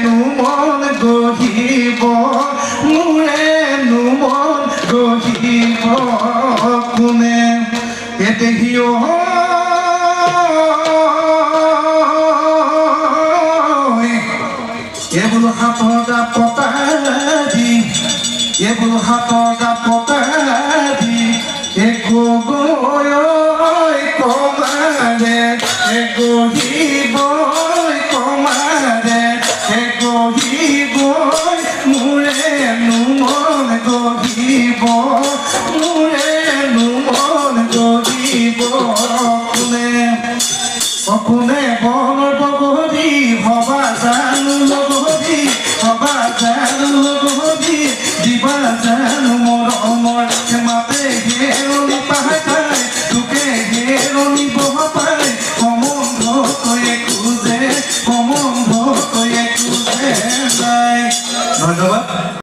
নুমন গহিব মোৰে নুমন গহিব কোনে এদেহিও এবোলো হাতৰ দাপতা দি এবোলো হাতৰ দাপতা দি একো গৈ কমাৰে গহিব কমাৰে গহিব মোৰে নুমন গহিব মোৰে নুমন গহিব কোনে কোনে বনৰ বগৰী হবা জানো লগৰী হবা জানো লগৰী দিবা জানো মৰমৰ মাতে হেৰণি পাহাই তোকে হেৰণি বহাই সম্বন্ধ তয়ে খোজে সম্বন্ধ তয়ে খোজে নাই। ধন্যবাদ।